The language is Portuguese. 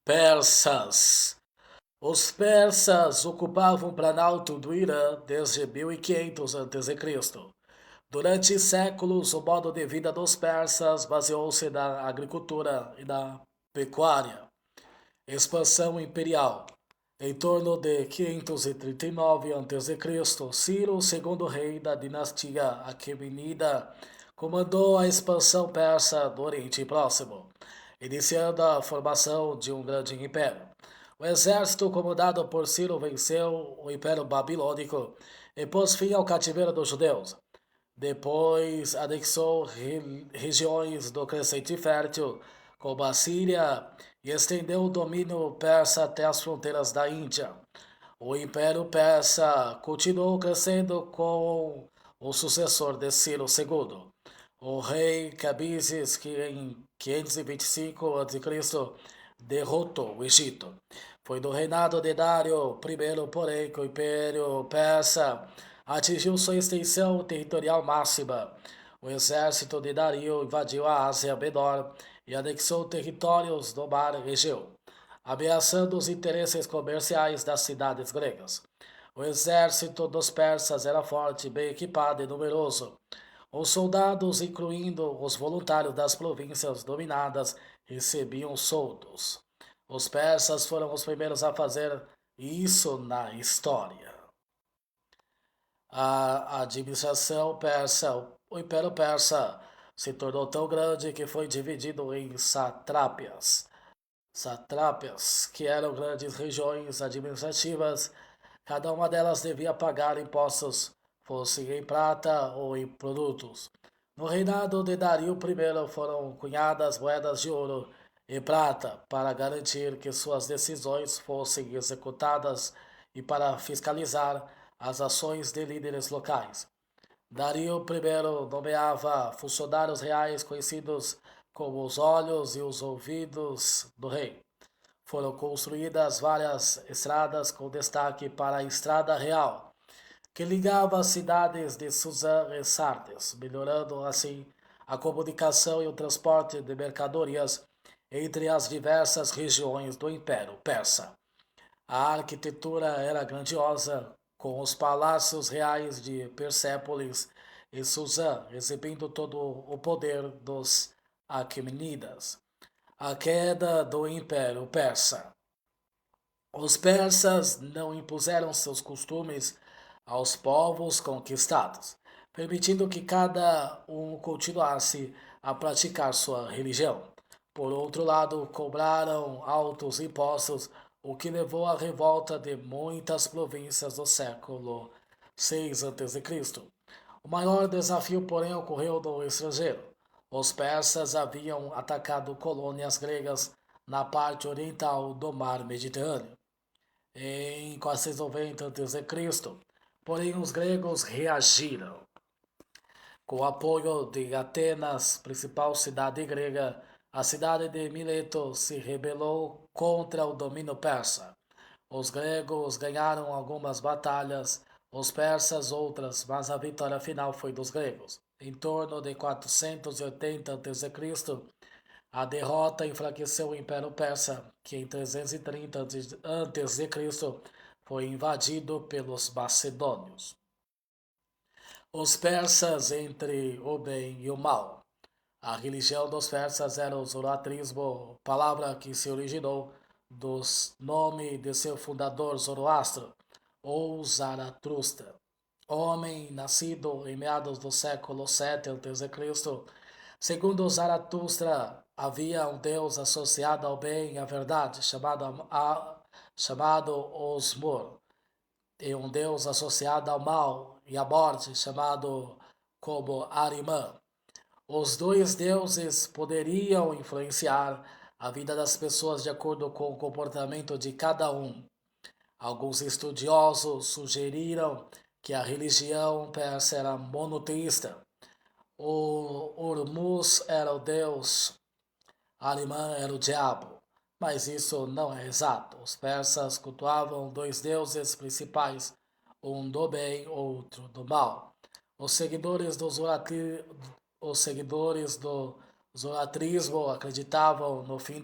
Persas. Os persas ocupavam o Planalto do Irã desde 1500 a.C. Durante séculos, o modo de vida dos persas baseou-se na agricultura e na pecuária. Expansão imperial. Em torno de 539 a.C., Ciro, segundo rei da dinastia Aquemenida, comandou a expansão persa do Oriente Próximo, iniciando a formação de um grande império. O exército comandado por Ciro venceu o Império Babilônico e pôs fim ao cativeiro dos judeus. Depois anexou regiões do Crescente Fértil, como a Síria, e estendeu o domínio persa até as fronteiras da Índia. O Império Persa continuou crescendo com o sucessor de Ciro II, o rei Cambises, que em 525 a.C. derrotou o Egito. Foi no reinado de Dário I, porém, que o Império Persa atingiu sua extensão territorial máxima. O exército de Dario invadiu a Ásia Menor e anexou territórios do Mar Egeu, ameaçando os interesses comerciais das cidades gregas. O exército dos persas era forte, bem equipado e numeroso. Os soldados, incluindo os voluntários das províncias dominadas, recebiam soldos. Os persas foram os primeiros a fazer isso na história. A administração persa, o Império Persa, se tornou tão grande que foi dividido em satrápias. Satrápias, que eram grandes regiões administrativas, cada uma delas devia pagar impostos, fossem em prata ou em produtos. No reinado de Dario I foram cunhadas moedas de ouro e prata para garantir que suas decisões fossem executadas e para fiscalizar as ações de líderes locais. Dario I nomeava funcionários reais conhecidos como os olhos e os ouvidos do rei. Foram construídas várias estradas com destaque para a Estrada Real, que ligava as cidades de Suzã e Sardes, melhorando assim a comunicação e o transporte de mercadorias entre as diversas regiões do Império Persa. A arquitetura era grandiosa, com os palácios reais de Persépolis e Suzã exibindo todo o poder dos Aquemenidas. A queda do Império Persa. Os persas não impuseram seus costumes aos povos conquistados, permitindo que cada um continuasse a praticar sua religião. Por outro lado, cobraram altos impostos, o que levou à revolta de muitas províncias do século VI a.C. O maior desafio, porém, ocorreu no estrangeiro. Os persas haviam atacado colônias gregas na parte oriental do mar Mediterrâneo em 490 a.C. Porém, os gregos reagiram. Com o apoio de Atenas, principal cidade grega, a cidade de Mileto se rebelou contra o domínio persa. Os gregos ganharam algumas batalhas, os persas outras, mas a vitória final foi dos gregos. Em torno de 480 a.C., a derrota enfraqueceu o Império Persa, que em 330 a.C. foi invadido pelos macedônios. Os persas entre o bem e o mal. A religião dos persas era o zoroatrismo, palavra que se originou do nome de seu fundador Zoroastro, ou Zaratustra. Homem nascido em meados do século VII a.C., segundo Zaratustra, havia um Deus associado ao bem e à verdade, chamado Osmur, e um Deus associado ao mal e à morte, chamado como Arimã. Os dois deuses poderiam influenciar a vida das pessoas de acordo com o comportamento de cada um. Alguns estudiosos sugeriram que a religião persa era monoteísta. O Hormuz era o deus, Arimã era o diabo, mas isso não é exato. Os persas cultuavam dois deuses principais, um do bem, outro do mal. Os seguidores do Zoroatrismo acreditavam no fim